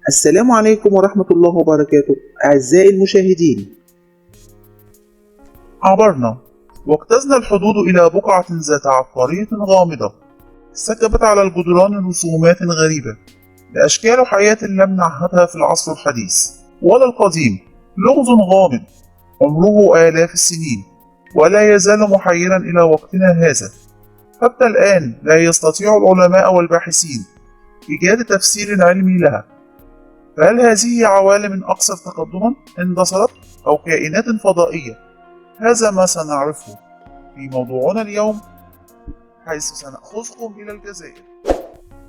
السلام عليكم ورحمة الله وبركاته أعزائي المشاهدين. عبرنا واجتزنا الحدود إلى بقعة ذات عبقرية غامضة سكبت على الجدران رسومات غريبة بأشكال حياة لم نعهدها في العصر الحديث ولا القديم. لغز غامض عمره آلاف السنين ولا يزال محيرا إلى وقتنا هذا. حتى الآن لا يستطيع العلماء والباحثين إيجاد تفسير علمي لها. فهل هذه عوالم أكثر تقدما اندثرت أو كائنات فضائية؟ هذا ما سنعرفه في موضوعنا اليوم، حيث سنأخذكم إلى الجزائر،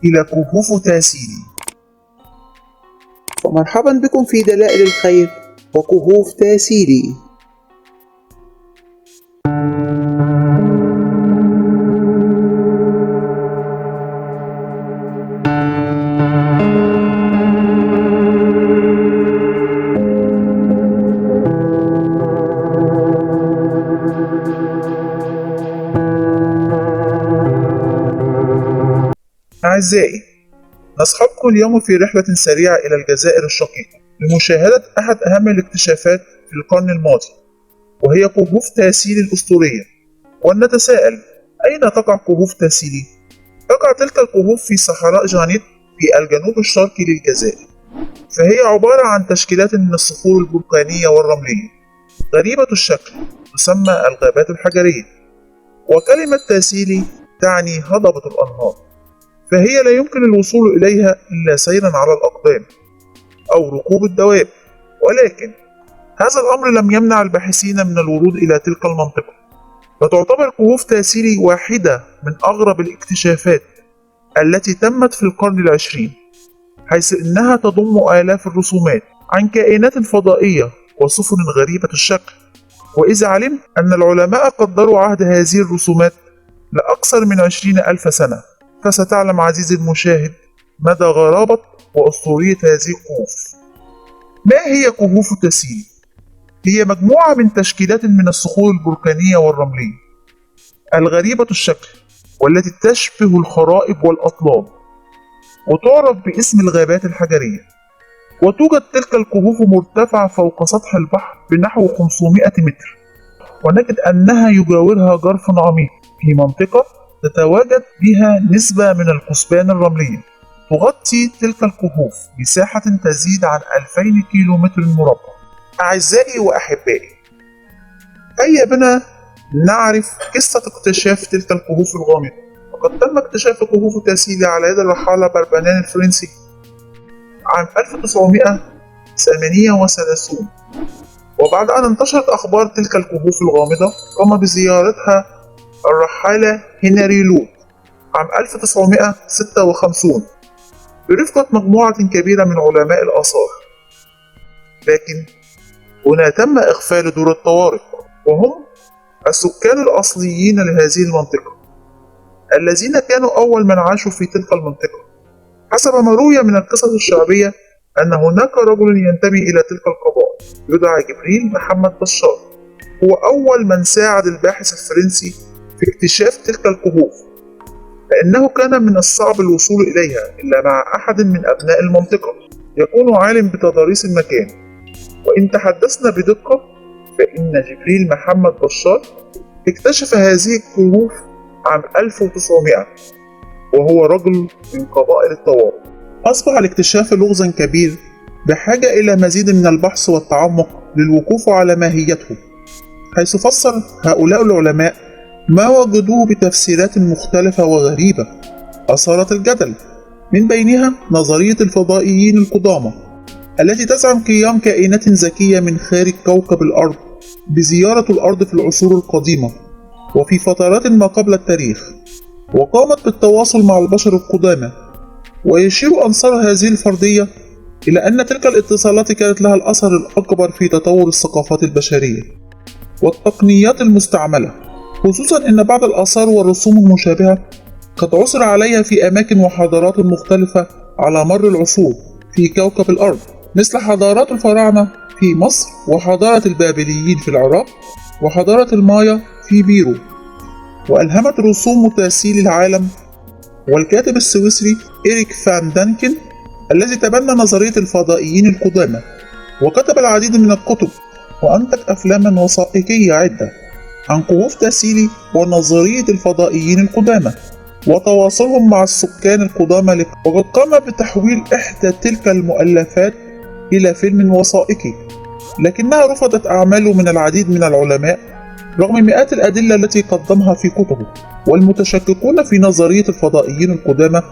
إلى كهوف تاسيلي. فمرحبا بكم في دلائل الخير وكهوف تاسيلي. أعزائي، نصحبكم اليوم في رحلة سريعة إلى الجزائر الشقيقة لمشاهدة أحد أهم الاكتشافات في القرن الماضي، وهي كهوف تاسيلي الأسطورية. ولنتساءل، أين تقع كهوف تاسيلي؟ تقع تلك الكهوف في صحراء جانيت في الجنوب الشرقي للجزائر، فهي عبارة عن تشكيلات من الصخور البركانية والرملية غريبة الشكل تسمى الغابات الحجرية. وكلمة تاسيلي تعني هضبة الأنهار، فهي لا يمكن الوصول إليها إلا سيرا على الأقدام أو ركوب الدواب. ولكن هذا الأمر لم يمنع الباحثين من الورود إلى تلك المنطقة، فتعتبر كهوف تاسيلي واحدة من أغرب الاكتشافات التي تمت في القرن العشرين، حيث إنها تضم آلاف الرسومات عن كائنات فضائية وسفن غريبة الشكل. وإذا علم أن العلماء قدروا عهد هذه الرسومات لأكثر من 20,000 سنة، فستعلم عزيزي المشاهد مدى غرابة وأسطورية هذه الكهوف. ما هي كهوف تاسيلي؟ هي مجموعة من تشكيلات من الصخور البركانية والرملية الغريبة الشكل، والتي تشبه الخرائب والأطلال، وتعرف باسم الغابات الحجرية. وتوجد تلك الكهوف مرتفعة فوق سطح البحر بنحو 500 متر، ونجد أنها يجاورها جرف عميق في منطقة تتواجد بها نسبة من الكثبان الرملية. تغطي تلك الكهوف مساحة تزيد عن 2000 كيلومتر مربع. أعزائي وأحبائي، هيا بنا نعرف قصة اكتشاف تلك الكهوف الغامضة. وقد تم اكتشاف كهوف تاسيلي على يد الرحالة بربنان الفرنسي عام 1938، وبعد أن انتشرت أخبار تلك الكهوف الغامضة قام بزيارتها الرحالة هنري لود عام 1956 برفقة مجموعة كبيرة من علماء الآثار. لكن هنا تم إغفال دور الطوارئ، وهم السكان الأصليين لهذه المنطقة الذين كانوا أول من عاشوا في تلك المنطقة. حسب ما روي من القصص الشعبية أن هناك رجل ينتمي إلى تلك القبائل يدعى جبريل محمد بشار، هو أول من ساعد الباحث الفرنسي في اكتشاف تلك الكهوف، لأنه كان من الصعب الوصول إليها إلا مع أحد من أبناء المنطقة يكون عالم بتضاريس المكان. وإن تحدثنا بدقة فإن جبريل محمد بشار اكتشف هذه الكهوف عام 1900، وهو رجل من قبائل الطوارئ. أصبح الاكتشاف لغزا كبير بحاجة إلى مزيد من البحث والتعمق للوقوف على ماهيته، حيث فسر هؤلاء العلماء ما وجدوه بتفسيرات مختلفة وغريبة أثارت الجدل، من بينها نظرية الفضائيين القدامى التي تزعم قيام كائنات ذكية من خارج كوكب الأرض بزيارة الأرض في العصور القديمة وفي فترات ما قبل التاريخ، وقامت بالتواصل مع البشر القدامى. ويشير أنصار هذه الفرضية إلى أن تلك الاتصالات كانت لها الأثر الأكبر في تطور الثقافات البشرية والتقنيات المستعملة، خصوصا أن بعض الآثار والرسوم المشابهة قد عثر عليها في أماكن وحضارات مختلفة على مر العصور في كوكب الأرض، مثل حضارات الفراعنة في مصر، وحضارة البابليين في العراق، وحضارة المايا في بيرو. وألهمت رسوم تاسيلي العالم والكاتب السويسري إريك فان دانكن الذي تبنى نظرية الفضائيين القدامى، وكتب العديد من الكتب وأنتج أفلاما وثائقية عدة عن كهوف تاسيلي ونظرية الفضائيين القدامى وتواصلهم مع السكان القدامى، وقد قام بتحويل إحدى تلك المؤلفات إلى فيلم وثائقي، لكنها رفضت أعماله من العديد من العلماء رغم مئات الأدلة التي قدمها في كتبه. والمتشككون في نظرية الفضائيين القدامى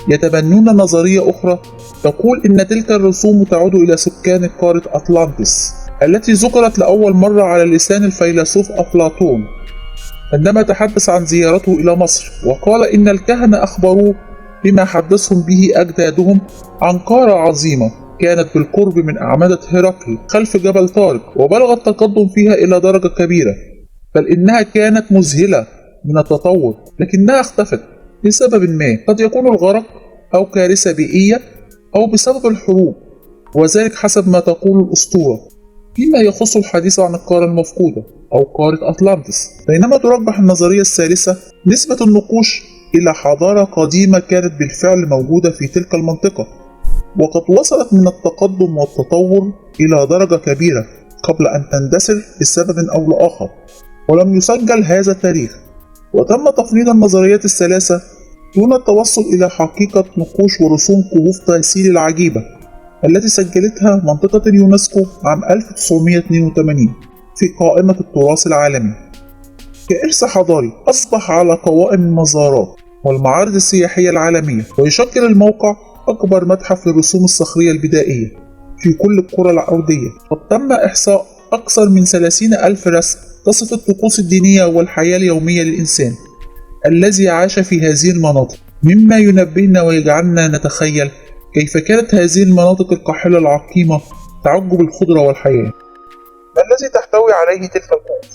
يتبنون نظرية أخرى تقول إن تلك الرسوم تعود إلى سكان قارة أطلانتس التي ذكرت لأول مرة على لسان الفيلسوف أفلاطون عندما تحدث عن زيارته إلى مصر، وقال إن الكهنة أخبروه بما حدثهم به أجدادهم عن قارة عظيمة كانت بالقرب من أعمدة هرقل خلف جبل طارق، وبلغ التقدم فيها إلى درجة كبيرة، بل إنها كانت مذهلة من التطور، لكنها اختفت لسبب ما، قد يكون الغرق أو كارثة بيئية أو بسبب الحروب، وذلك حسب ما تقول الأسطورة. فيما يخص الحديث عن القارة المفقودة أو قارة أطلانتس، بينما ترجح النظرية الثالثة نسبة النقوش إلى حضارة قديمة كانت بالفعل موجودة في تلك المنطقة، وقد وصلت من التقدم والتطور إلى درجة كبيرة قبل أن تندثر لسبب أو لآخر، ولم يسجل هذا التاريخ. وتم تفنيد النظريات الثلاثة دون التوصل إلى حقيقة نقوش ورسوم كهوف تاسيلي العجيبة التي سجلتها منطقة اليونسكو عام 1982 في قائمة التراث العالمي كإرث حضاري، أصبح على قوائم المزارات والمعارض السياحية العالمية، ويشكل الموقع أكبر متحف للرسوم الصخرية البدائية في كل القرى الأرضية. قد تم إحصاء أكثر من 30,000 رسم تصف الطقوس الدينية والحياة اليومية للإنسان الذي عاش في هذه المناطق، مما ينبهنا ويجعلنا نتخيل كيف كانت هذه المناطق القاحلة العقيمة تعج بالخضرة والحياة. ما الذي تحتوي عليه تلك الكهوف؟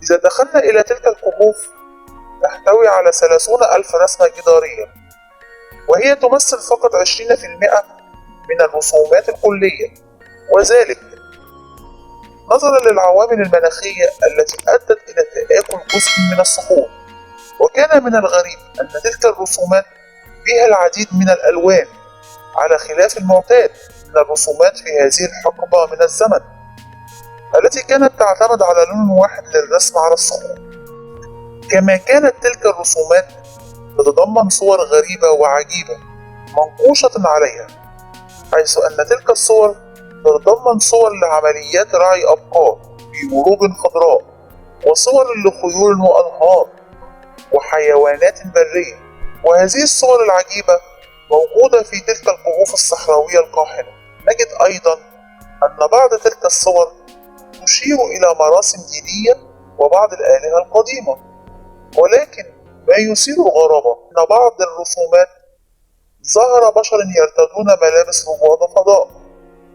إذا دخلنا إلى تلك الكهوف تحتوي على 30,000 رسمة جدارية، وهي تمثل فقط 20% من الرسومات الكلية، وذلك نظرا للعوامل المناخية التي أدت إلى تآكل جزء من الصخور. وكان من الغريب أن تلك الرسومات فيها العديد من الألوان على خلاف المعتاد من الرسومات في هذه الحقبة من الزمن التي كانت تعتمد على لون واحد للرسم على الصخور. كما كانت تلك الرسومات تتضمن صور غريبة وعجيبة منقوشة عليها، حيث أن تلك الصور تتضمن صور لعمليات رعي أبقار في مروج خضراء، وصور لخيول وأنهار وحيوانات برية. وهذه الصور العجيبة موجودة في تلك الكهوف الصحراوية القاحلة. نجد أيضا أن بعض تلك الصور تشير إلى مراسم دينية وبعض الآلهة القديمة، ولكن ما يثير الغرابة أن بعض الرسومات ظهر بشر يرتدون ملابس رواد فضاء،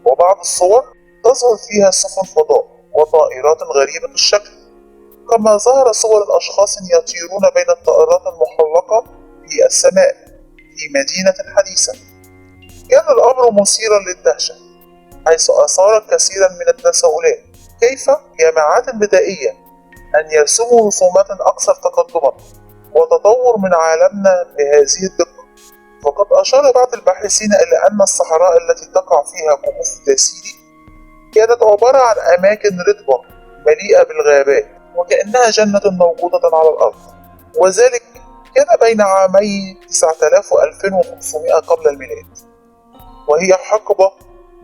وبعض الصور تظهر فيها سفن فضاء وطائرات غريبة الشكل، كما ظهر صور الأشخاص يطيرون بين الطائرات المحلقة في السماء في مدينة حديثة. كان الأمر مثيرا للدهشة، حيث أثار كثيرا من التساؤلات: كيف جماعات بدائية أن يرسموا رسومات أكثر تقدما وتطور من عالمنا بهذه الدقة؟ وقد أشار بعض الباحثين إلى أن الصحراء التي تقع فيها كهوف تاسيلي كانت عبارة عن أماكن رطبة مليئة بالغابات، وكأنها جنة موجودة على الأرض، وذلك كان بين عامي 9000 و 2500 قبل الميلاد، وهي حقبة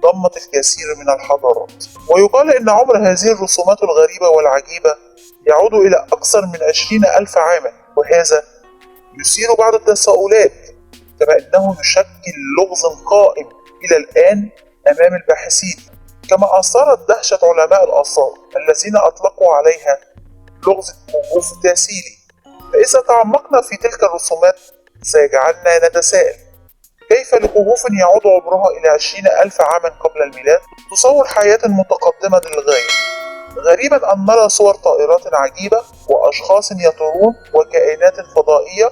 ضمت الكثير من الحضارات. ويقال إن عمر هذه الرسومات الغريبة والعجيبة يعود إلى أكثر من 20,000 عاما، وهذا يثير بعض التساؤلات، كما أنه يشكل لغز قائم إلى الآن أمام الباحثين، كما أثارت دهشة علماء الآثار الذين أطلقوا عليها لغز الكهوف التاسيلي. فإذا تعمقنا في تلك الرسومات سيجعلنا نتساءل: كيف لكهوف يعود عمرها إلى 20,000 عاما قبل الميلاد تصور حياة متقدمة للغاية؟ غريبا أن نرى صور طائرات عجيبة وأشخاص يطيرون وكائنات فضائية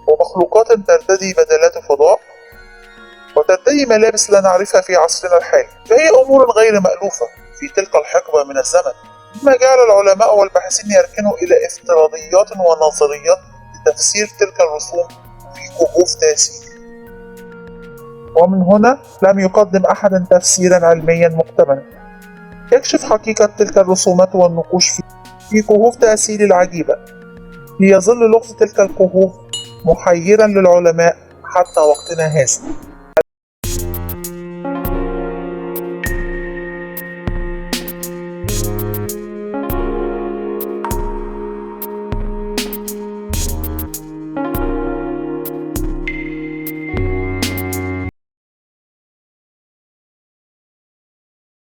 ومخلوقات ترتدي بدلات فضاء وترتدي ملابس لا نعرفها في عصرنا الحالي، فهي أمور غير مألوفة في تلك الحقبة من الزمن، مما جعل العلماء والباحثين يركنوا إلى افتراضيات ونظريات لتفسير تلك الرسوم في كهوف تاسيلي. ومن هنا لم يقدم أحد تفسيرا علميا مكتملا يكشف حقيقة تلك الرسومات والنقوش في كهوف تأسيل العجيبة. ليظل لغز تلك الكهوف محيرا للعلماء حتى وقتنا هذا.